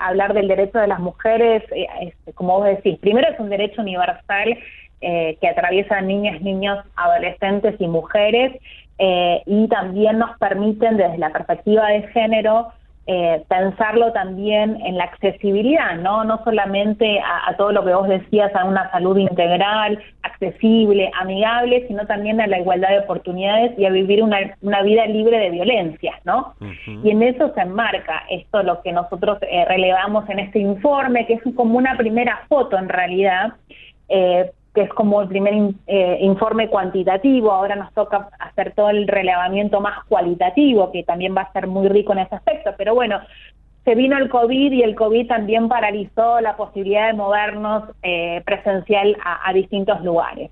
hablar del derecho de las mujeres, como vos decís, primero es un derecho universal que atraviesa a niñas, niños, adolescentes y mujeres, y también nos permiten desde la perspectiva de género pensarlo también en la accesibilidad, no solamente a todo lo que vos decías, a una salud integral, accesible, amigable, sino también a la igualdad de oportunidades y a vivir una vida libre de violencias, ¿no? Y en eso se enmarca esto, lo que nosotros relevamos en este informe, que es como una primera foto en realidad, que es como el primer informe cuantitativo. Ahora nos toca hacer todo el relevamiento más cualitativo, que también va a ser muy rico en ese aspecto, pero bueno, se vino el COVID y el COVID también paralizó la posibilidad de movernos presencial a distintos lugares.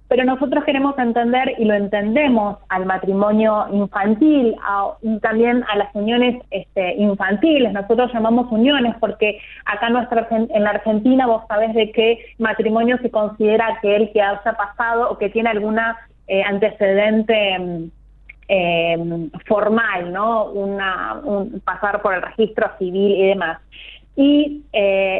Pero nosotros queremos entender, y lo entendemos, al matrimonio infantil y también a las uniones infantiles. Nosotros llamamos uniones porque acá en la Argentina vos sabés de qué matrimonio se considera aquel que haya pasado o que tiene alguna antecedente formal, ¿no? Pasar por el registro civil y demás. Y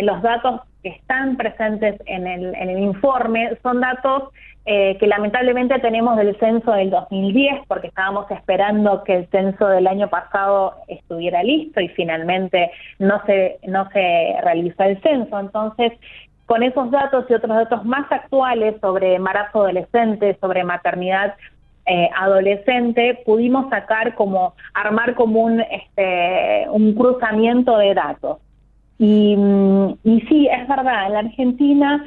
los datos que están presentes en el informe son datos que lamentablemente tenemos del censo del 2010, porque estábamos esperando que el censo del año pasado estuviera listo y finalmente no se realizó el censo. Entonces, con esos datos y otros datos más actuales sobre embarazo adolescente, sobre maternidad adolescente, pudimos armar como un cruzamiento de datos. Y sí, es verdad, en la Argentina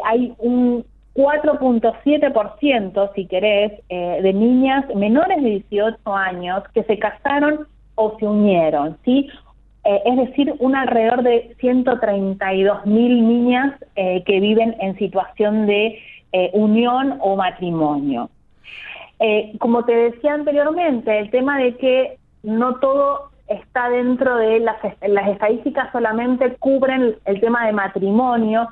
hay un 4.7%, si querés, de niñas menores de 18 años que se casaron o se unieron, ¿sí? Es decir, alrededor de 132.000 niñas que viven en situación de unión o matrimonio. Como te decía anteriormente, el tema de que no todo está dentro de las estadísticas, solamente cubren el tema de matrimonio.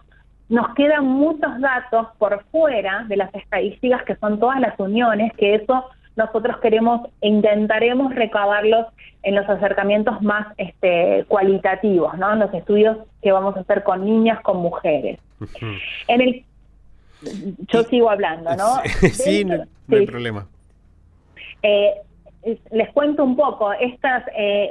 Nos quedan muchos datos por fuera de las estadísticas, que son todas las uniones, que eso nosotros queremos e intentaremos recabarlos en los acercamientos más cualitativos, ¿no? En los estudios que vamos a hacer con niñas, con mujeres. Yo sigo hablando, ¿no? Sí, no hay problema. Les cuento un poco, estas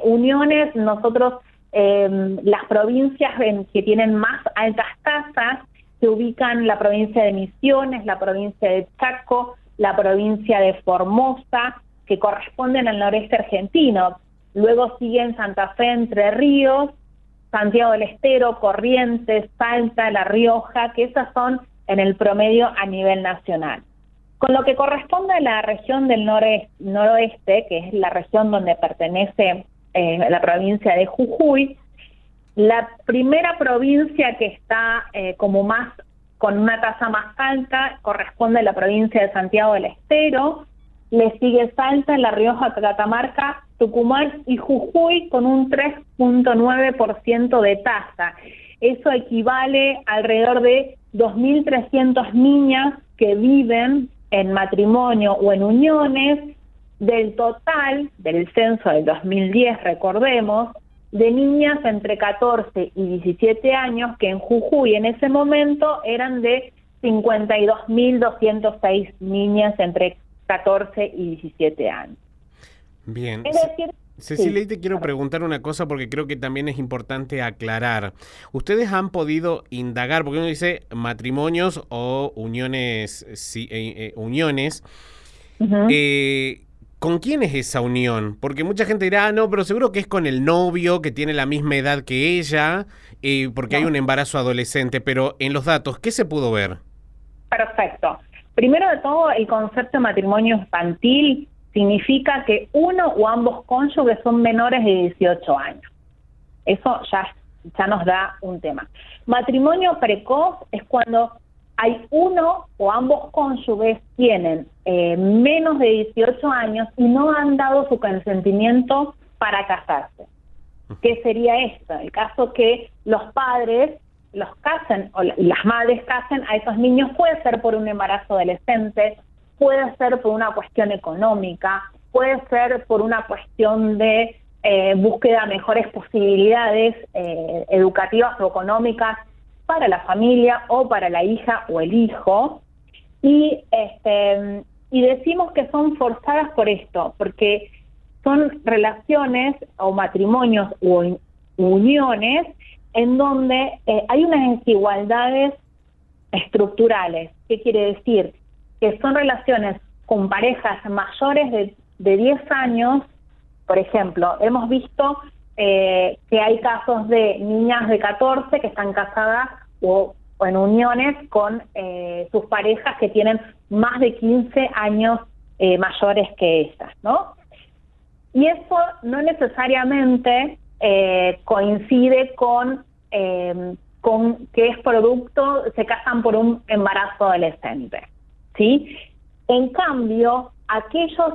uniones, nosotros, las provincias que tienen más altas tasas, se ubican la provincia de Misiones, la provincia de Chaco, la provincia de Formosa, que corresponden al noreste argentino. Luego siguen Santa Fe, Entre Ríos, Santiago del Estero, Corrientes, Salta, La Rioja, que esas son en el promedio a nivel nacional. Con lo que corresponde a la región del noroeste, que es la región donde pertenece la provincia de Jujuy, la primera provincia que está con una tasa más alta corresponde a la provincia de Santiago del Estero, le sigue Salta, La Rioja, Catamarca, Tucumán y Jujuy con un 3.9% de tasa. Eso equivale a alrededor de 2.300 niñas que viven en matrimonio o en uniones, del total del censo del 2010, recordemos, de niñas entre 14 y 17 años, que en Jujuy en ese momento eran de 52.206 niñas entre 14 y 17 años. Bien. Es decir, Cecilia, te quiero preguntar una cosa porque creo que también es importante aclarar. Ustedes han podido indagar, porque uno dice matrimonios o uniones, uniones. ¿Con quién es esa unión? Porque mucha gente dirá, no, pero seguro que es con el novio que tiene la misma edad que ella, porque hay un embarazo adolescente, pero en los datos, ¿qué se pudo ver? Perfecto. Primero de todo, el concepto de matrimonio infantil significa que uno o ambos cónyuges son menores de 18 años. Eso ya nos da un tema. Matrimonio precoz es cuando hay uno o ambos cónyuges tienen menos de 18 años y no han dado su consentimiento para casarse. ¿Qué sería esto? El caso que los padres los casen o las madres casen a esos niños, puede ser por un embarazo adolescente, puede ser por una cuestión económica, puede ser por una cuestión de búsqueda de mejores posibilidades educativas o económicas para la familia o para la hija o el hijo. Y decimos que son forzadas por esto, porque son relaciones o matrimonios o uniones en donde hay unas desigualdades estructurales. ¿Qué quiere decir? Que son relaciones con parejas mayores de 10 años. Por ejemplo, hemos visto que hay casos de niñas de 14 que están casadas o en uniones con sus parejas que tienen más de 15 años mayores que ellas, ¿no? Y eso no necesariamente coincide con que es producto, se casan por un embarazo adolescente, ¿sí? En cambio, aquellos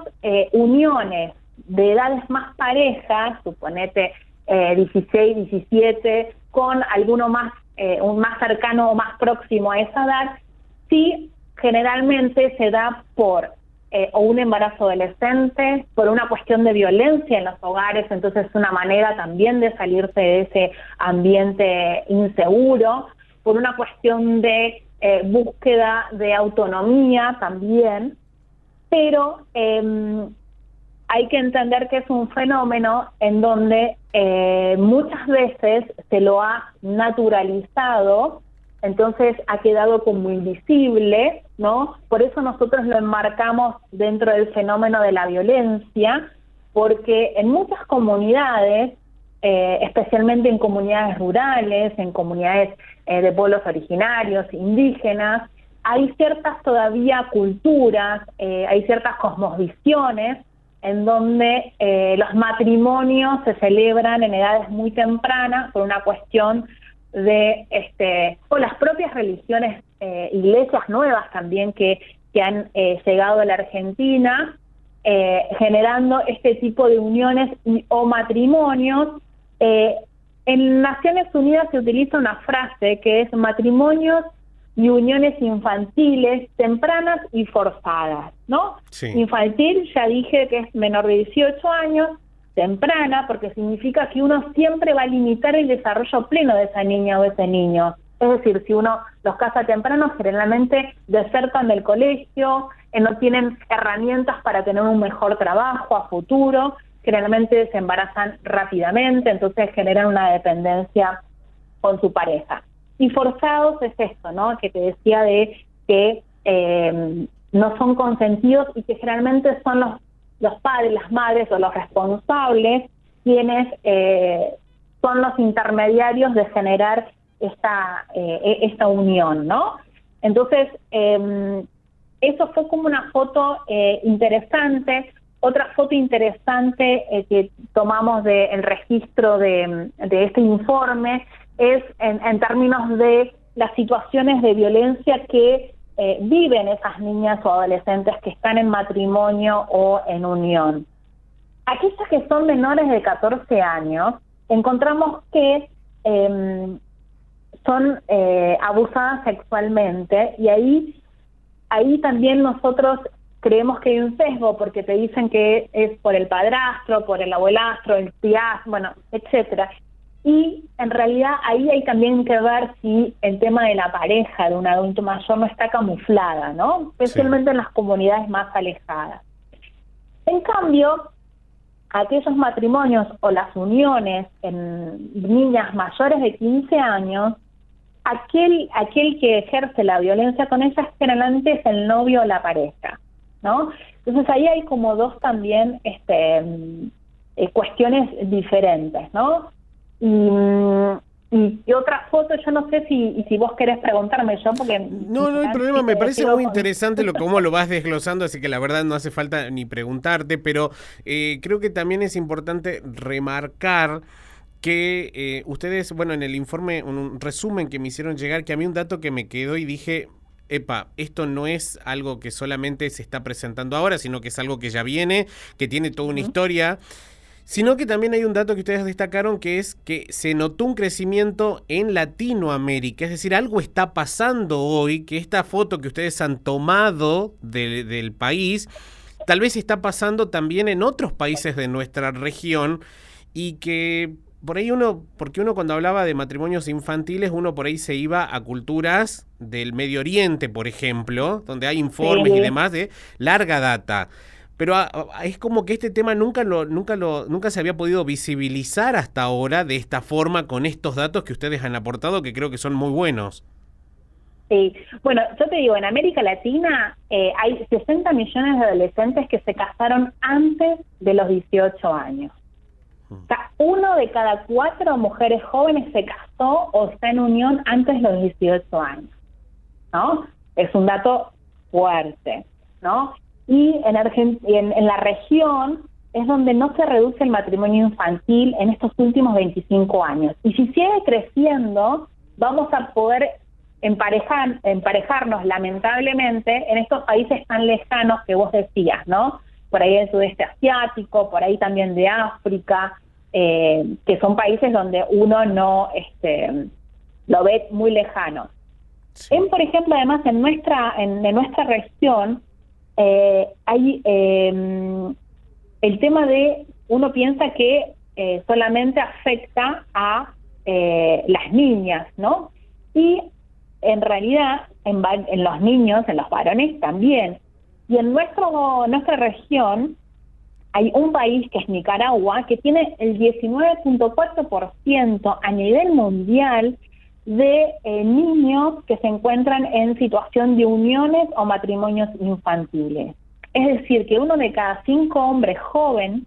uniones de edades más parejas, suponete 16, 17, con alguno más, un más cercano o más próximo a esa edad, sí generalmente se da por o un embarazo adolescente, por una cuestión de violencia en los hogares, entonces es una manera también de salirse de ese ambiente inseguro, por una cuestión de búsqueda de autonomía también, pero hay que entender que es un fenómeno en donde muchas veces se lo ha naturalizado, entonces ha quedado como invisible, ¿no? Por eso nosotros lo enmarcamos dentro del fenómeno de la violencia, porque en muchas comunidades, especialmente en comunidades rurales, en comunidades de pueblos originarios, indígenas, hay ciertas todavía culturas, hay ciertas cosmovisiones en donde los matrimonios se celebran en edades muy tempranas por una cuestión de o las propias religiones, iglesias nuevas también que han llegado a la Argentina, generando este tipo de uniones o matrimonios. En Naciones Unidas se utiliza una frase que es matrimonios y uniones infantiles tempranas y forzadas, ¿no? Sí. Infantil, ya dije que es menor de 18 años, temprana, porque significa que uno siempre va a limitar el desarrollo pleno de esa niña o ese niño. Es decir, si uno los casa temprano, generalmente desertan del colegio, no tienen herramientas para tener un mejor trabajo a futuro, generalmente se embarazan rápidamente, entonces generan una dependencia con su pareja. Y forzados es esto, ¿no? Que te decía de que no son consentidos y que generalmente son los padres, las madres o los responsables quienes son los intermediarios de generar esta unión, ¿no? Entonces, eso fue como una foto interesante. Otra foto interesante que tomamos del registro de este informe es en términos de las situaciones de violencia que viven esas niñas o adolescentes que están en matrimonio o en unión. Aquellas que son menores de 14 años, encontramos que son abusadas sexualmente, y ahí también nosotros creemos que hay un sesgo, porque te dicen que es por el padrastro, por el abuelastro, el tías, bueno, etcétera. Y en realidad ahí hay también que ver si el tema de la pareja de un adulto mayor no está camuflada, ¿no? Especialmente en las comunidades más alejadas. En cambio, aquellos matrimonios o las uniones en niñas mayores de 15 años, aquel que ejerce la violencia con ellas generalmente es el novio o la pareja, ¿no? Entonces ahí hay como dos también cuestiones diferentes, ¿no? Y otra foto, yo no sé si vos querés preguntarme yo, porque... No hay problema, me parece muy interesante cómo lo vas desglosando, así que la verdad no hace falta ni preguntarte, pero creo que también es importante remarcar que ustedes, bueno, en el informe, un resumen que me hicieron llegar, que a mí un dato que me quedó y dije... Epa, esto no es algo que solamente se está presentando ahora, sino que es algo que ya viene, que tiene toda una historia, sino que también hay un dato que ustedes destacaron, que es que se notó un crecimiento en Latinoamérica, es decir, algo está pasando hoy, que esta foto que ustedes han tomado del país, tal vez está pasando también en otros países de nuestra región, y que por ahí porque uno cuando hablaba de matrimonios infantiles, uno por ahí se iba a culturas del Medio Oriente, por ejemplo, donde hay informes y demás de larga data. Pero es como que este tema nunca se había podido visibilizar hasta ahora de esta forma, con estos datos que ustedes han aportado, que creo que son muy buenos. Sí, bueno, yo te digo, en América Latina hay 60 millones de adolescentes que se casaron antes de los 18 años. O sea, 1 de cada 4 mujeres jóvenes se casó o está en unión antes de los 18 años, ¿no? Es un dato fuerte, ¿no? Y en la región es donde no se reduce el matrimonio infantil en estos últimos 25 años. Y si sigue creciendo, vamos a poder emparejarnos lamentablemente en estos países tan lejanos que vos decías, ¿no? Por ahí del sudeste asiático, por ahí también de África, que son países donde uno no lo ve muy lejano. Sí. Por ejemplo, además en nuestra región hay el tema de, uno piensa que solamente afecta a las niñas, ¿no? Y en realidad en los niños, en los varones también. Y en nuestra región hay un país que es Nicaragua, que tiene el 19.4% a nivel mundial de niños que se encuentran en situación de uniones o matrimonios infantiles. Es decir, que 1 de cada 5 hombres jóvenes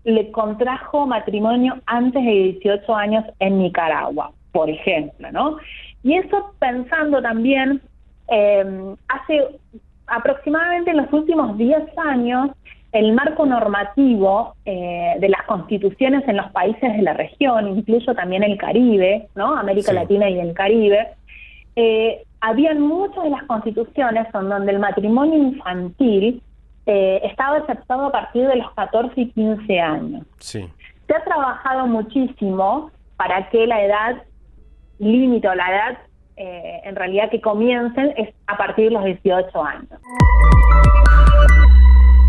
le contrajo matrimonio antes de 18 años en Nicaragua, por ejemplo, ¿no? Y eso pensando también, hace aproximadamente en los últimos 10 años, el marco normativo de las constituciones en los países de la región, incluso también el Caribe, ¿no? América Latina y el Caribe, habían muchas de las constituciones en donde el matrimonio infantil estaba aceptado a partir de los 14 y 15 años. Sí. Se ha trabajado muchísimo para que la edad límite o la edad en realidad que comiencen es a partir de los 18 años.